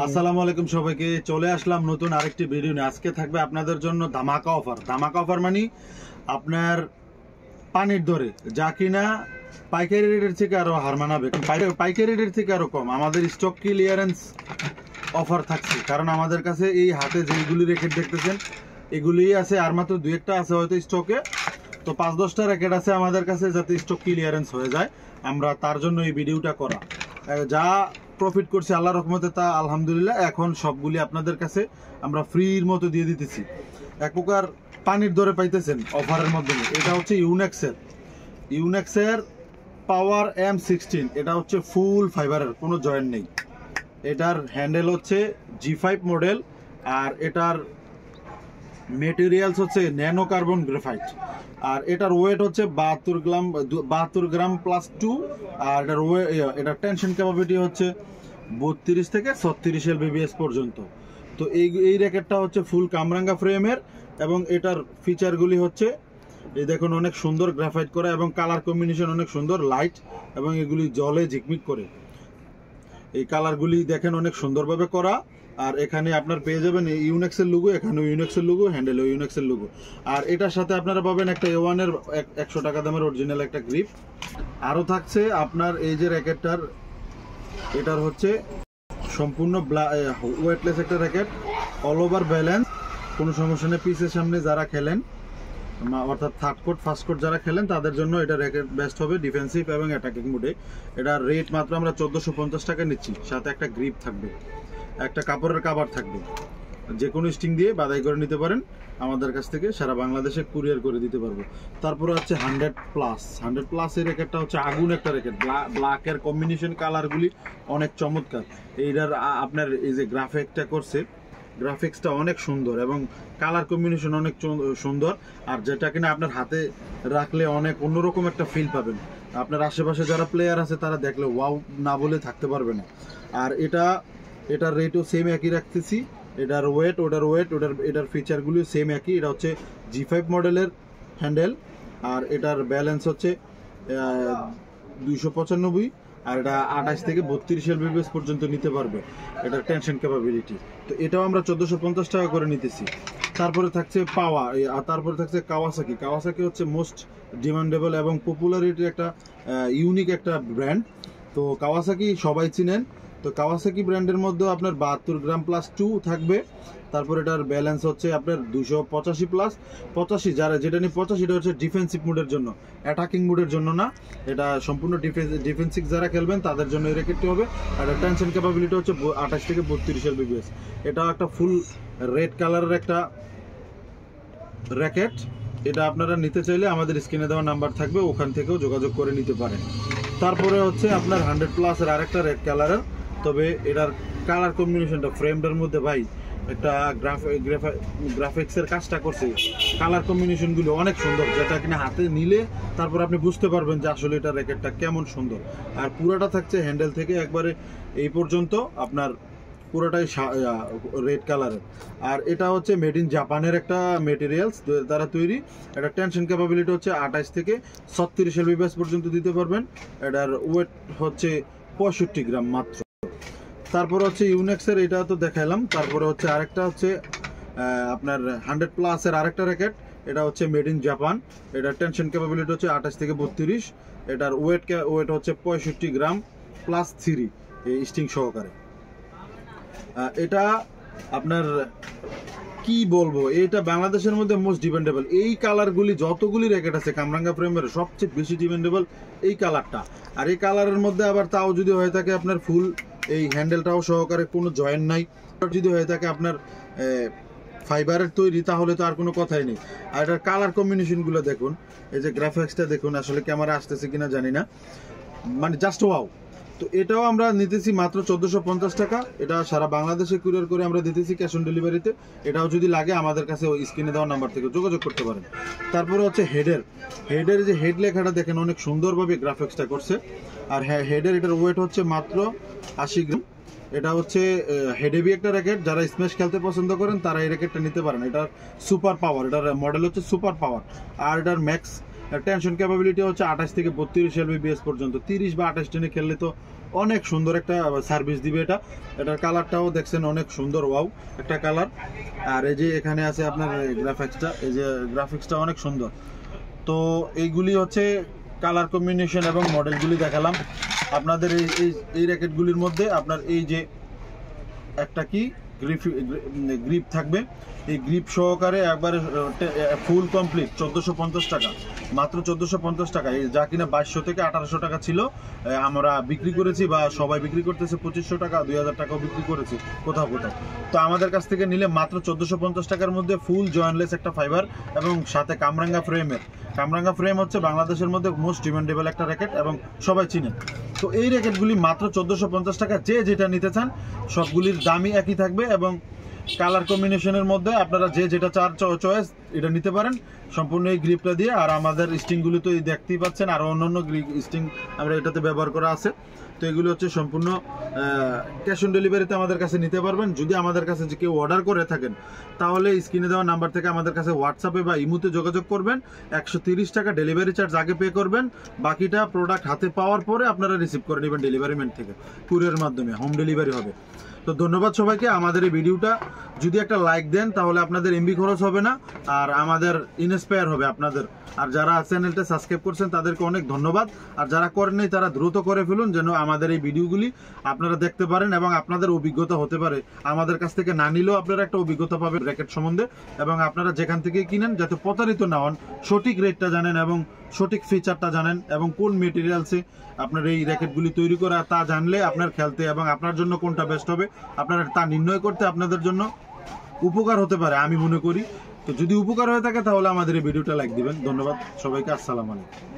আসসালামু আলাইকুম সবাইকে, চলে আসলাম নতুন আরেকটি ভিডিও নিয়ে। আজকে থাকবে আপনাদের জন্য ধামাকা অফার। ধামাকা অফার মানে আপনার পানির দরে যা কিনা পাইকারি রেটের থেকে আরো হার মানাবে, পাইকারি রেটের থেকে আরো কম। আমাদের স্টক ক্লিয়ারেন্স অফার থাকছে, কারণ আমাদের কাছে এই হাতে যেগুলি র্যাকেট দেখতেছেন এগুলি আছে, আর মাত্র দু একটা আছে হয়তো স্টকে। তো 5-10টা র্যাকেট আছে আমাদের কাছে, যাতে স্টক ক্লিয়ারেন্স হয়ে যায়, আমরা তার জন্য এই ভিডিওটা করা। যা প্রফিট করছে আল্লাহর রহমতে তা আলহামদুলিল্লাহ, এখন সবগুলি আপনাদের কাছে আমরা ফ্রির মতো দিয়ে দিতেছি। এক প্রকার পানির দরে পাইতেছেন অফারের মাধ্যমে। এটা হচ্ছে ইউনেক্সের পাওয়ার M16। এটা হচ্ছে ফুল ফাইবারের, কোনো জয়েন্ট নেই। এটার হ্যান্ডেল হচ্ছে G5 মডেল, আর এটার মেটেরিয়ালস হচ্ছে ন্যানো কার্বন গ্রাফাইট, আর এটার ওয়েট হচ্ছে 72 গ্রাম প্লাস 2। আর এটার টেনশন ক্যাপাবিলিটি হচ্ছে 32 থেকে 36 LBBS পর্যন্ত। তো এই র্যাকেটটা হচ্ছে ফুল কামরাঙ্গা ফ্রেমের, এবং এটার ফিচারগুলি হচ্ছে এই দেখুন, অনেক সুন্দর গ্রাফাইট করা এবং কালার কম্বিনেশন অনেক সুন্দর, লাইট, এবং এগুলি জলে ঝিকমিক করে। এই কালারগুলি দেখেন অনেক সুন্দরভাবে করা। আর এখানে আপনার পেয়ে যাবেন ইউনেক্সের লোগো, এখানেও ইউনেক্সের লোগো, হ্যান্ডেলও ইউনেক্সের লোগো। আর এটার সাথে আপনারা পাবেন একটা A1 এর 100 টাকা দামের অরিজিনাল একটা গ্রিপ। আরও থাকছে আপনার এই যে র্যাকেটটার, এটার হচ্ছে সম্পূর্ণ ওয়েটলেস একটা র্যাকেট, অল ওভার ব্যালেন্স, কোনো সমস্যা নেই। পিসের সামনে যারা খেলেন, অর্থাৎ থার্ড কোর্ট ফার্স্ট কোর্ট যারা খেলেন তাদের জন্য এটা র্যাকেট বেস্ট হবে ডিফেন্সিভ এবং অ্যাটাকিং মোডে। এটার রেট মাত্র আমরা 1450 টাকা নিচ্ছি, সাথে একটা গ্রিপ থাকবে, একটা কাপড়ের কাভার থাকবে। যে কোনো স্টিং দিয়ে বাদাই করে নিতে পারেন, আমাদের কাছ থেকে সারা বাংলাদেশে কুরিয়ার করে দিতে পারবো। তারপরে হচ্ছে 100+ এই র্যাকেটটা হচ্ছে আগুন একটা র্যাকেট, ব্ল্যাকের কম্বিনেশন কালারগুলি অনেক চমৎকার। এইটার আপনার এই যে গ্রাফিক্সটা অনেক সুন্দর এবং কালার কম্বিনেশন অনেক সুন্দর, আর যেটা কিনা আপনার হাতে রাখলে অনেক অন্যরকম একটা ফিল পাবেন। আপনার আশেপাশে যারা প্লেয়ার আছে তারা দেখলে ওয়াও না বলে থাকতে পারবে না। আর এটার রেটও সেম একই রাখতেছি, এটার এটার ফিচারগুলিও সেম একই। এটা হচ্ছে G5 মডেলের হ্যান্ডেল, আর এটার ব্যালেন্স হচ্ছে 295, আর এটা 28 থেকে 32 LBBS পর্যন্ত নিতে পারবে এটার টেনশন ক্যাপাবিলিটি। তো এটাও আমরা 1450 টাকা করে নিতেছি। তারপরে থাকছে তারপরে থাকছে কাওয়াসাকি হচ্ছে মোস্ট ডিমান্ডেবল এবং পপুলারিটির একটা ইউনিক একটা ব্র্যান্ড। তো কাওয়াসাকি সবাই চিনেন। তো কাওয়াসাকি ব্র্যান্ডের মধ্যে আপনার 72 গ্রাম প্লাস 2 থাকবে। তারপর এটার ব্যালেন্স হচ্ছে আপনার 285+85, যেটা নিয়ে 85, এটা হচ্ছে ডিফেন্সিভ মুডের জন্য, অ্যাটাকিং মুডের জন্য না। এটা সম্পূর্ণ ডিফেন্সিভ যারা খেলবেন তাদের জন্য এই র্যাকেটটি হবে। আর টেনশন ক্যাপাবিলিটি হচ্ছে 28 থেকে 32 LBBS। এটাও একটা ফুল রেড কালারের একটা র্যাকেট। এটা আপনারা নিতে চাইলে আমাদের স্ক্রিনে দেওয়া নাম্বার থাকবে, ওখান থেকেও যোগাযোগ করে নিতে পারেন। তারপরে হচ্ছে আপনার 100+ এর আরেকটা রেড কালারের, তবে এটার কালার কম্বিনেশনটা ফ্রেমটার মধ্যে ভাই একটা গ্রাফিক্সের কাজটা করছে, কালার কম্বিনেশনগুলো অনেক সুন্দর, যেটা কিনা হাতে নিলে তারপর আপনি বুঝতে পারবেন যে আসলে এটা র্যাকেটটা কেমন সুন্দর। আর পুরোটা থাকছে হ্যান্ডেল থেকে একবারে এই পর্যন্ত আপনার পুরোটাই রেড কালারের। আর এটা হচ্ছে মেড ইন জাপানের একটা মেটেরিয়ালস দ্বারা তৈরি। এটা টেনশন ক্যাপাবিলিটি হচ্ছে 28 থেকে 36 LBBS পর্যন্ত দিতে পারবেন। এটার ওয়েট হচ্ছে 65 গ্রাম মাত্র। তারপরে হচ্ছে ইউনেক্সের, এটা তো দেখাইলাম। তারপরে হচ্ছে আরেকটা হচ্ছে আপনার 100+ এর আরেকটা র্যাকেট, এটা হচ্ছে মেড ইন জাপান। এটার টেনশন ক্যাপাবিলিটি হচ্ছে 28 থেকে 32। এটার ওয়েট হচ্ছে 65 গ্রাম প্লাস 3 এই স্টিং সহকারে। এটা আপনার কি বলবো, এটা বাংলাদেশের মধ্যে মোস্ট ডিমান্ডেবল। এই কালারগুলি যতগুলি র্যাকেট আছে কামরাঙ্গা ফ্রেমের, সবচেয়ে বেশি ডিমান্ডেবল এই কালারটা। আর এই কালারের মধ্যে আবার তাও যদি হয়ে থাকে আপনার ফুল এই হ্যান্ডেলটাও সহকারে, কোনো জয়েন্ট নাই, যদি হয়ে থাকে আপনার ফাইবারের তৈরি, তাহলে তো আর কোনো কথাই নেই। আর এটার কালার কম্বিনেশনগুলো দেখুন, এই যে গ্রাফিক্সটা দেখুন, আসলে ক্যামেরা আসতেছে কিনা জানি না, মানে জাস্ট ওয়াও। তো এটাও আমরা নিতেছি মাত্র 1450 টাকা। এটা সারা বাংলাদেশে কুরিয়ার করে আমরা দিতেছি ক্যাশ অন ডেলিভারিতে। এটাও যদি লাগে আমাদের কাছে ওই স্ক্রিনে দেওয়া নাম্বার থেকে যোগাযোগ করতে পারেন। তারপরে হচ্ছে হেডের যে হেড লেখাটা দেখেন অনেক সুন্দরভাবে গ্রাফিক্সটা করছে। আর হ্যাঁ, এটার ওয়েট হচ্ছে মাত্র 80 গ্রাম। এটা হচ্ছে হেডেভি একটা র্যাকেট, যারা স্ম্যাশ খেলতে পছন্দ করেন তারা এই র্যাকেটটা নিতে পারেন। এটার সুপার পাওয়ার, এটার মডেল হচ্ছে সুপার পাওয়ার। আর এটার ম্যাক্স টেনশন ক্যাপাবিলিটি হচ্ছে 28 থেকে 32 LBPS পর্যন্ত। 30 বা 28 টেনে খেললে তো অনেক সুন্দর একটা সার্ভিস দিবে এটা। এটার কালারটাও দেখছেন অনেক সুন্দর, ওয়াও একটা কালার। আর এই যে এখানে আছে আপনার গ্রাফিক্সটা, এই যে গ্রাফিক্সটা অনেক সুন্দর। তো এইগুলি হচ্ছে কালার কম্বিনেশন এবং মডেলগুলি দেখালাম আপনাদের। এই র্যাকেটগুলির মধ্যে আপনার এই যে একটা কি গ্রিপ থাকবে, এই গ্রিপ সহকারে একবারে ফুল কমপ্লিট 1450 টাকা, মাত্র 1450 টাকা। এই যা কিনা 2200 থেকে 1800 টাকা ছিল, আমরা বিক্রি করেছি বা সবাই বিক্রি করতেছে 2500 টাকা, 2000 টাকাও বিক্রি করেছি কোথাও কোথাও। তো আমাদের কাছ থেকে নিলে মাত্র 1450 টাকার মধ্যে ফুল জয়েন্টলেস একটা ফাইবার এবং সাথে কামরাঙ্গা ফ্রেমের। কামরাঙ্গা ফ্রেম হচ্ছে বাংলাদেশের মধ্যে মোস্ট ডিমান্ডেবল একটা র্যাকেট এবং সবাই চিনেন। তো এই র্যাকেটগুলি মাত্র 1450 টাকা। যে যেটা নিতে চান সবগুলির দামই একই থাকবে এবং কালার কম্বিনেশনের মধ্যে আপনারা যে যেটা চার চয়েস এটা নিতে পারেন সম্পূর্ণ এই গ্রিপটা দিয়ে। আর আমাদের স্টিংগুলি তো দেখতেই পাচ্ছেন, আরও অন্যান্য স্টিং আমরা এটাতে ব্যবহার করা আছে। তো এগুলো হচ্ছে সম্পূর্ণ ক্যাশ অন ডেলিভারিতে আমাদের কাছে নিতে পারবেন। যদি আমাদের কাছে যে কেউ অর্ডার করে থাকেন তাহলে স্ক্রিনে দেওয়া নাম্বার থেকে আমাদের কাছে হোয়াটসঅ্যাপে বা ইমুতে যোগাযোগ করবেন। 130 টাকা ডেলিভারি চার্জ আগে পে করবেন, বাকিটা প্রোডাক্ট হাতে পাওয়ার পরে আপনারা রিসিভ করে নেবেন ডেলিভারি ম্যান থেকে, কুরিয়ারের মাধ্যমে হোম ডেলিভারি হবে। তো ধন্যবাদ সবাইকে। আমাদের এই ভিডিওটা যদি একটা লাইক দেন তাহলে আপনাদের এমবি খরচ হবে না আর আমাদের ইন্সপায়ার হবে আপনাদের। আর যারা চ্যানেলটা সাবস্ক্রাইব করছেন তাদেরকে অনেক ধন্যবাদ। আর যারা করেন নাই তারা দ্রুত করে ফেলুন, যেন আমাদের এই ভিডিওগুলি আপনারা দেখতে পারেন এবং আপনাদের অভিজ্ঞতা হতে পারে। আমাদের কাছ থেকে না নিলেও আপনারা একটা অভিজ্ঞতা পাবেন র্যাকেট সম্বন্ধে, এবং আপনারা যেখান থেকে কিনেন যাতে প্রতারিত না হন, সঠিক রেটটা জানেন এবং সঠিক ফিচারটা জানেন এবং কোন মেটেরিয়ালসে আপনার এই র্যাকেটগুলি তৈরি করা তা জানলে আপনার খেলতে এবং আপনার জন্য কোনটা বেস্ট হবে আপনারা তা নির্ণয় করতে আপনাদের জন্য উপকার হতে পারে আমি মনে করি। তো যদি উপকার হয়ে থাকে তাহলে আমাদের এই ভিডিওটা লাইক দিবেন। ধন্যবাদ সবাইকে, আসসালামু আলাইকুম।